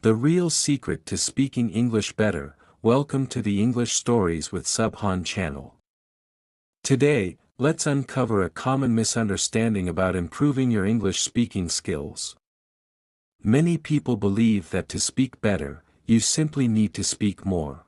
The real secret to speaking English better. Welcome to the English Stories with Subhan channel. Today, let's uncover a common misunderstanding about improving your English speaking skills. Many people believe that to speak better, you simply need to speak more.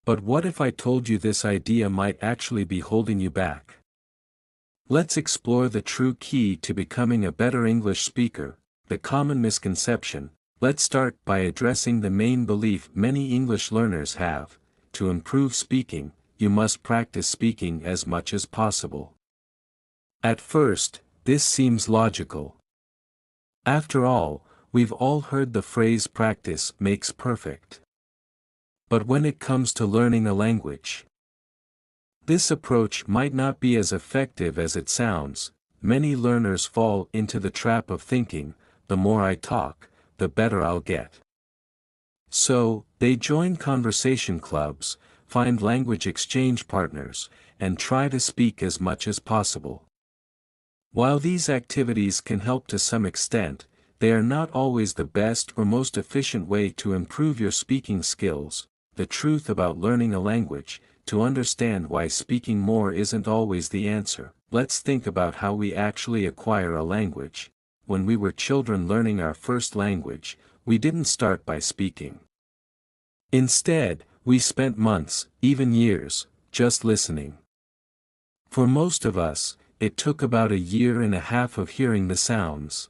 But what if I told you this idea might actually be holding you back? Let's explore the true key to becoming a better English speaker, the common misconception. Let's start by addressing the main belief many English learners have: to improve speaking, you must practice speaking as much as possible. At first, this seems logical. After all, we've all heard the phrase practice makes perfect. But when it comes to learning a language, this approach might not be as effective as it sounds. Many learners fall into the trap of thinking, the more I talk, the better I'll get. So, they join conversation clubs, find language exchange partners, and try to speak as much as possible. While these activities can help to some extent, they are not always the best or most efficient way to improve your speaking skills. The truth about learning a language: to understand why speaking more isn't always the answer. Let's think about how we actually acquire a language. When we were children learning our first language, we didn't start by speaking. Instead, we spent months, even years, just listening. For most of us, it took about a year and a half of hearing the sounds,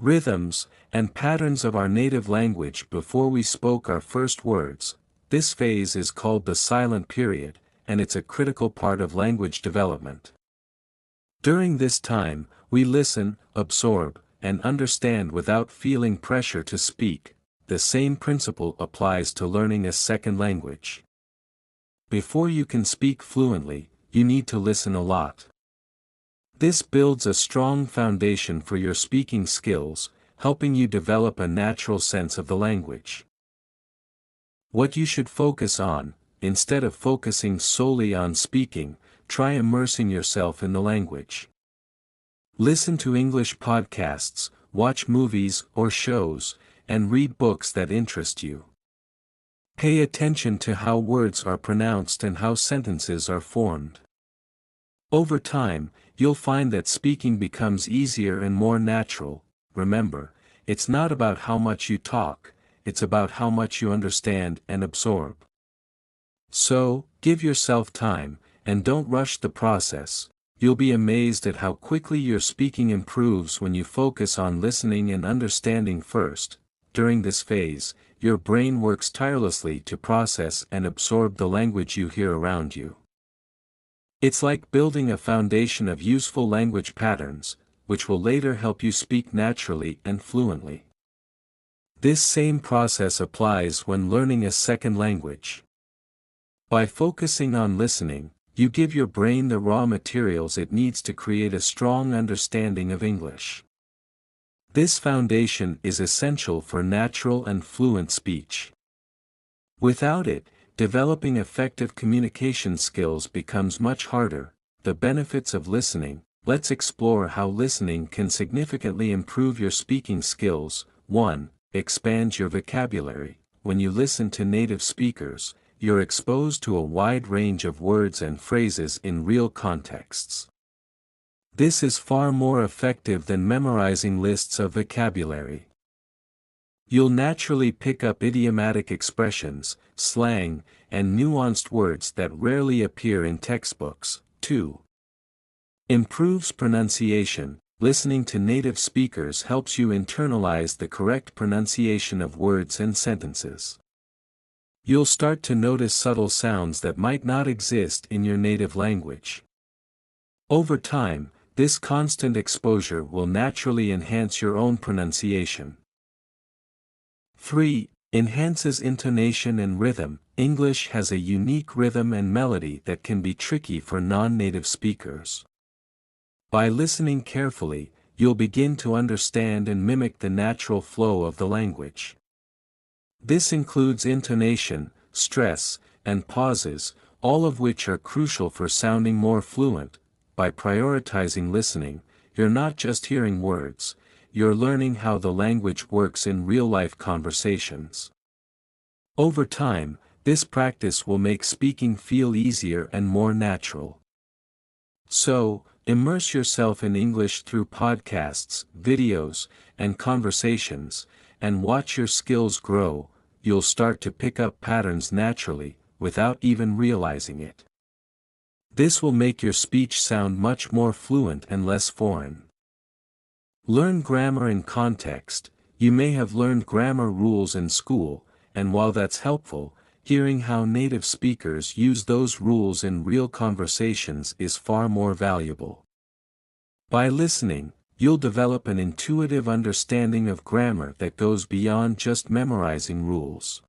rhythms, and patterns of our native language before we spoke our first words. This phase is called the silent period, and it's a critical part of language development. During this time, we listen, absorb, and understand without feeling pressure to speak. The same principle applies to learning a second language. Before you can speak fluently, you need to listen a lot. This builds a strong foundation for your speaking skills, helping you develop a natural sense of the language. What you should focus on: instead of focusing solely on speaking, try immersing yourself in the language. Listen to English podcasts, watch movies or shows, and read books that interest you. Pay attention to how words are pronounced and how sentences are formed. Over time, you'll find that speaking becomes easier and more natural. Remember, it's not about how much you talk, it's about how much you understand and absorb. So, give yourself time, and don't rush the process. You'll be amazed at how quickly your speaking improves when you focus on listening and understanding first. During this phase, your brain works tirelessly to process and absorb the language you hear around you. It's like building a foundation of useful language patterns, which will later help you speak naturally and fluently. This same process applies when learning a second language. By focusing on listening, you give your brain the raw materials it needs to create a strong understanding of English. This foundation is essential for natural and fluent speech. Without it, developing effective communication skills becomes much harder. The benefits of listening. Let's explore how listening can significantly improve your speaking skills. 1. Expand your vocabulary. When you listen to native speakers, you're exposed to a wide range of words and phrases in real contexts. This is far more effective than memorizing lists of vocabulary. You'll naturally pick up idiomatic expressions, slang, and nuanced words that rarely appear in textbooks. 2. Improves pronunciation. Listening to native speakers helps you internalize the correct pronunciation of words and sentences. You'll start to notice subtle sounds that might not exist in your native language. Over time, this constant exposure will naturally enhance your own pronunciation. 3. Enhances intonation and rhythm. English has a unique rhythm and melody that can be tricky for non-native speakers. By listening carefully, you'll begin to understand and mimic the natural flow of the language. This includes intonation, stress, and pauses, all of which are crucial for sounding more fluent. By prioritizing listening, you're not just hearing words, you're learning how the language works in real-life conversations. Over time, this practice will make speaking feel easier and more natural. So, immerse yourself in English through podcasts, videos, and conversations, and watch your skills grow. You'll start to pick up patterns naturally, without even realizing it. This will make your speech sound much more fluent and less foreign. Learn grammar in context. You may have learned grammar rules in school, and while that's helpful, hearing how native speakers use those rules in real conversations is far more valuable. By listening, you'll develop an intuitive understanding of grammar that goes beyond just memorizing rules.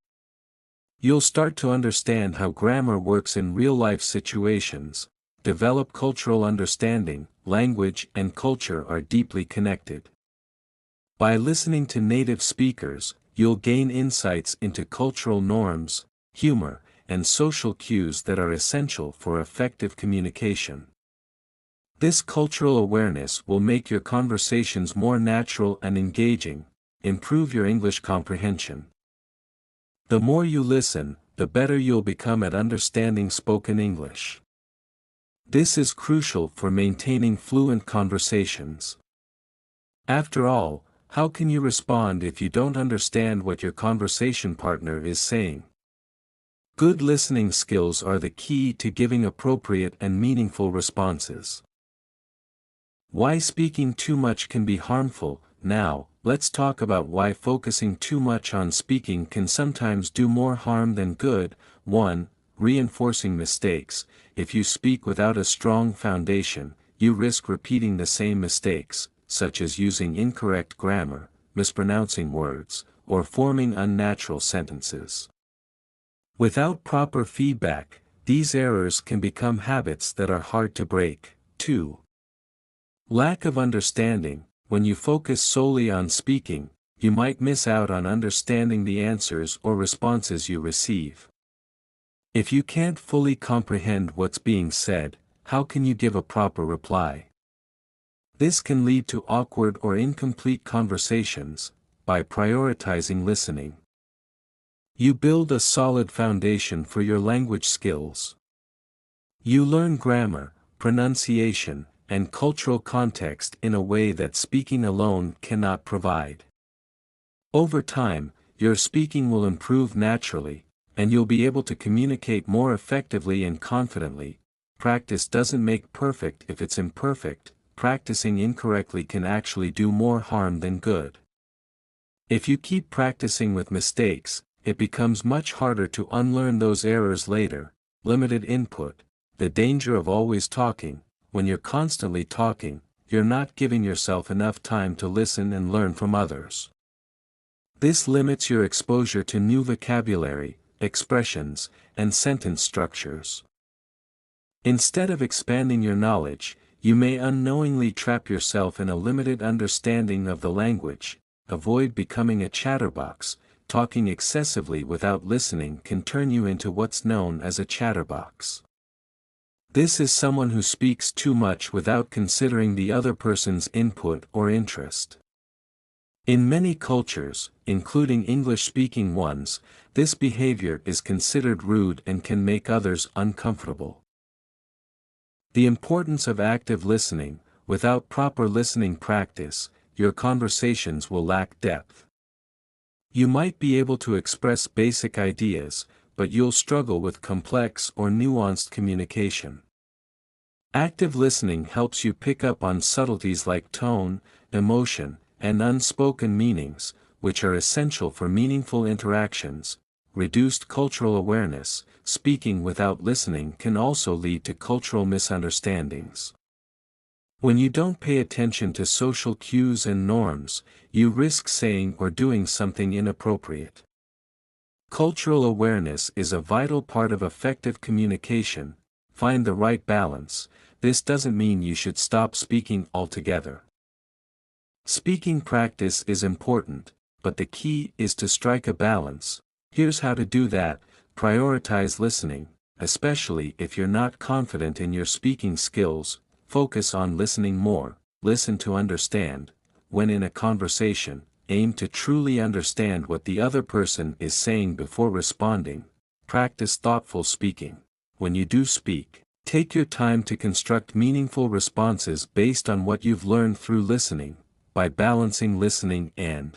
You'll start to understand how grammar works in real-life situations, develop cultural understanding. Language and culture are deeply connected. By listening to native speakers, you'll gain insights into cultural norms, humor, and social cues that are essential for effective communication. This cultural awareness will make your conversations more natural and engaging, improve your English comprehension. The more you listen, the better you'll become at understanding spoken English. This is crucial for maintaining fluent conversations. After all, how can you respond if you don't understand what your conversation partner is saying? Good listening skills are the key to giving appropriate and meaningful responses. Why speaking too much can be harmful. Now, let's talk about why focusing too much on speaking can sometimes do more harm than good. 1. Reinforcing mistakes. If you speak without a strong foundation, you risk repeating the same mistakes, such as using incorrect grammar, mispronouncing words, or forming unnatural sentences. Without proper feedback, these errors can become habits that are hard to break. 2. Lack of understanding. When you focus solely on speaking, you might miss out on understanding the answers or responses you receive. If you can't fully comprehend what's being said, how can you give a proper reply? This can lead to awkward or incomplete conversations. By prioritizing listening, you build a solid foundation for your language skills. You learn grammar, pronunciation, and cultural context in a way that speaking alone cannot provide. Over time, your speaking will improve naturally, and you'll be able to communicate more effectively and confidently. Practice doesn't make perfect if it's imperfect. Practicing incorrectly can actually do more harm than good. If you keep practicing with mistakes, it becomes much harder to unlearn those errors later. Limited input. The danger of always talking. When you're constantly talking, you're not giving yourself enough time to listen and learn from others. This limits your exposure to new vocabulary, expressions, and sentence structures. Instead of expanding your knowledge, you may unknowingly trap yourself in a limited understanding of the language. Avoid becoming a chatterbox. Talking excessively without listening can turn you into what's known as a chatterbox. This is someone who speaks too much without considering the other person's input or interest. In many cultures, including English-speaking ones, this behavior is considered rude and can make others uncomfortable. The importance of active listening. Without proper listening practice, your conversations will lack depth. You might be able to express basic ideas, but you'll struggle with complex or nuanced communication. Active listening helps you pick up on subtleties like tone, emotion, and unspoken meanings, which are essential for meaningful interactions. Reduced cultural awareness. Speaking without listening can also lead to cultural misunderstandings. When you don't pay attention to social cues and norms, you risk saying or doing something inappropriate. Cultural awareness is a vital part of effective communication. Find the right balance. This doesn't mean you should stop speaking altogether. Speaking practice is important, but the key is to strike a balance. Here's how to do that. Prioritize listening, especially if you're not confident in your speaking skills. Focus on listening more. Listen to understand, when in a conversation, aim to truly understand what the other person is saying before responding. Practice thoughtful speaking. When you do speak, take your time to construct meaningful responses based on what you've learned through listening. By balancing listening and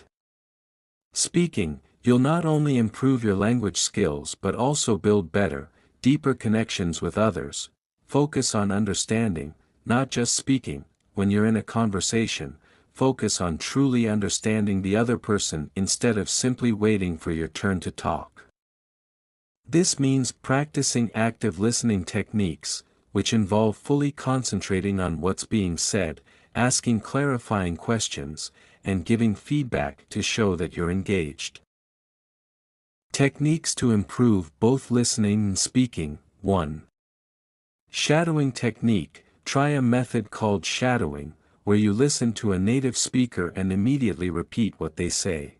speaking, you'll not only improve your language skills but also build better, deeper connections with others. Focus on understanding, not just speaking. When you're in a conversation, focus on truly understanding the other person instead of simply waiting for your turn to talk. This means practicing active listening techniques, which involve fully concentrating on what's being said, asking clarifying questions, and giving feedback to show that you're engaged. Techniques to improve both listening and speaking. 1. Shadowing technique. Try a method called shadowing, where you listen to a native speaker and immediately repeat what they say.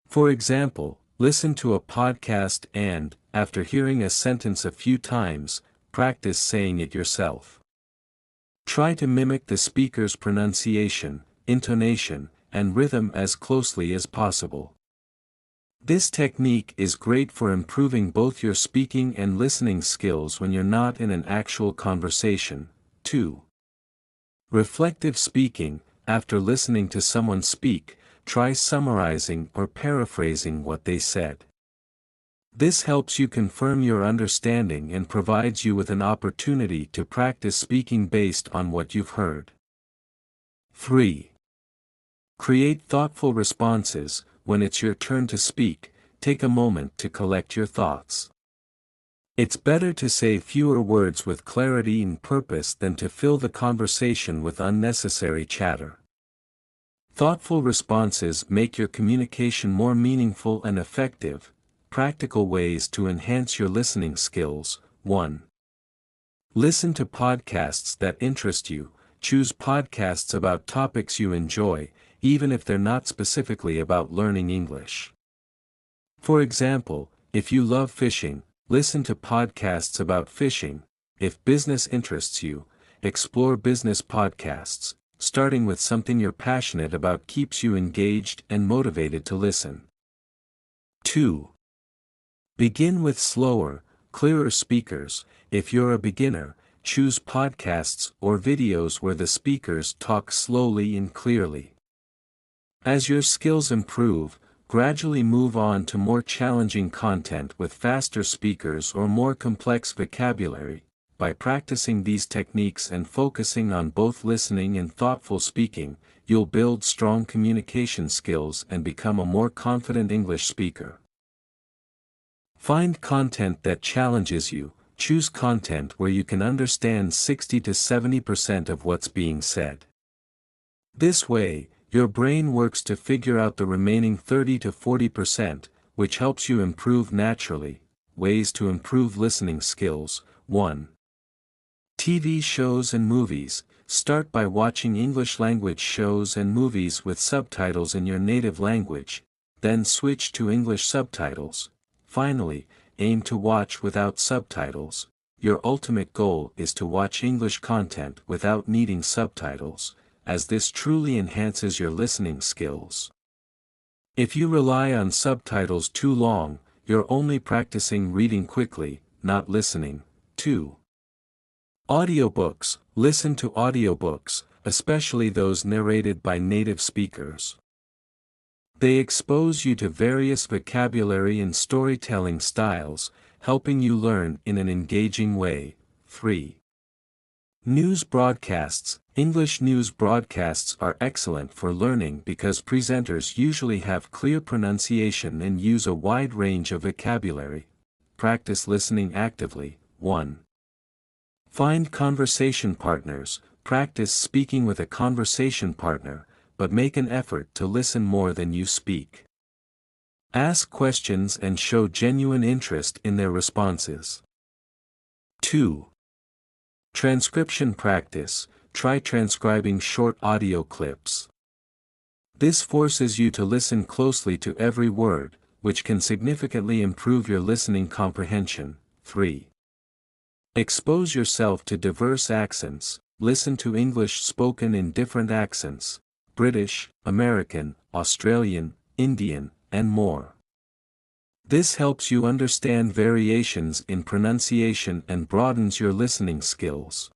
For example, listen to a podcast and, after hearing a sentence a few times, practice saying it yourself. Try to mimic the speaker's pronunciation, intonation, and rhythm as closely as possible. This technique is great for improving both your speaking and listening skills when you're not in an actual conversation. 2. Reflective speaking. After listening to someone speak, try summarizing or paraphrasing what they said. This helps you confirm your understanding and provides you with an opportunity to practice speaking based on what you've heard. 3. Create thoughtful responses. When it's your turn to speak, take a moment to collect your thoughts. It's better to say fewer words with clarity and purpose than to fill the conversation with unnecessary chatter. Thoughtful responses make your communication more meaningful and effective. Practical ways to enhance your listening skills. 1. Listen to podcasts that interest you. Choose podcasts about topics you enjoy, even if they're not specifically about learning English. For example, if you love fishing, listen to podcasts about fishing. If business interests you, explore business podcasts. Starting with something you're passionate about keeps you engaged and motivated to listen. 2. Begin with slower, clearer speakers. If you're a beginner, choose podcasts or videos where the speakers talk slowly and clearly. As your skills improve, gradually move on to more challenging content with faster speakers or more complex vocabulary. By practicing these techniques and focusing on both listening and thoughtful speaking, you'll build strong communication skills and become a more confident English speaker. Find content that challenges you. Choose content where you can understand 60 to 70% of what's being said. This way, your brain works to figure out the remaining 30 to 40%, which helps you improve naturally. Ways to improve listening skills. 1. TV shows and movies. Start by watching English language shows and movies with subtitles in your native language, then switch to English subtitles. Finally, aim to watch without subtitles. Your ultimate goal is to watch English content without needing subtitles, as this truly enhances your listening skills. If you rely on subtitles too long, you're only practicing reading quickly, not listening. 2. Audiobooks. Listen to audiobooks, especially those narrated by native speakers. They expose you to various vocabulary and storytelling styles, helping you learn in an engaging way. 3. News broadcasts. English news broadcasts are excellent for learning because presenters usually have clear pronunciation and use a wide range of vocabulary. Practice listening actively. 1. Find conversation partners. Practice speaking with a conversation partner, but make an effort to listen more than you speak. Ask questions and show genuine interest in their responses. 2. Transcription practice. Try transcribing short audio clips. This forces you to listen closely to every word, which can significantly improve your listening comprehension. 3. Expose yourself to diverse accents. Listen to English spoken in different accents. British, American, Australian, Indian, and more. This helps you understand variations in pronunciation and broadens your listening skills.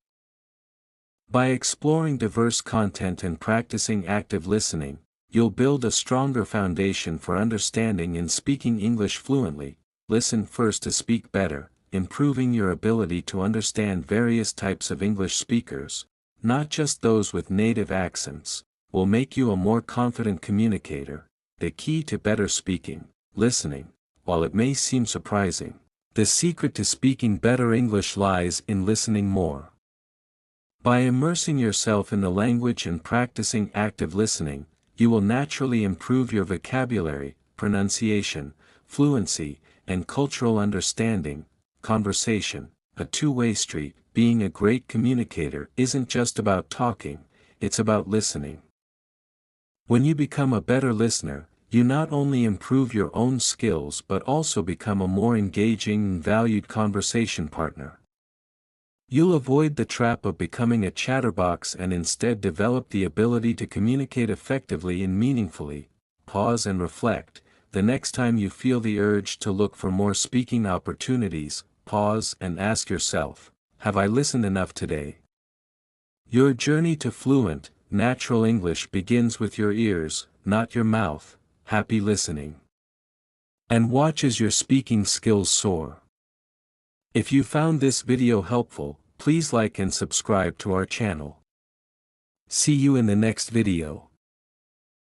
By exploring diverse content and practicing active listening, you'll build a stronger foundation for understanding and speaking English fluently. Listen first to speak better. Improving your ability to understand various types of English speakers, not just those with native accents, will make you a more confident communicator. The key to better speaking, listening. While it may seem surprising, the secret to speaking better English lies in listening more. By immersing yourself in the language and practicing active listening, you will naturally improve your vocabulary, pronunciation, fluency, and cultural understanding. Conversation, a two-way street. Being a great communicator isn't just about talking, it's about listening. When you become a better listener, you not only improve your own skills but also become a more engaging and valued conversation partner. You'll avoid the trap of becoming a chatterbox and instead develop the ability to communicate effectively and meaningfully. Pause and reflect. The next time you feel the urge to look for more speaking opportunities, pause and ask yourself, have I listened enough today? Your journey to fluent, natural English begins with your ears, not your mouth. Happy listening. And watch as your speaking skills soar. If you found this video helpful, please like and subscribe to our channel. See you in the next video.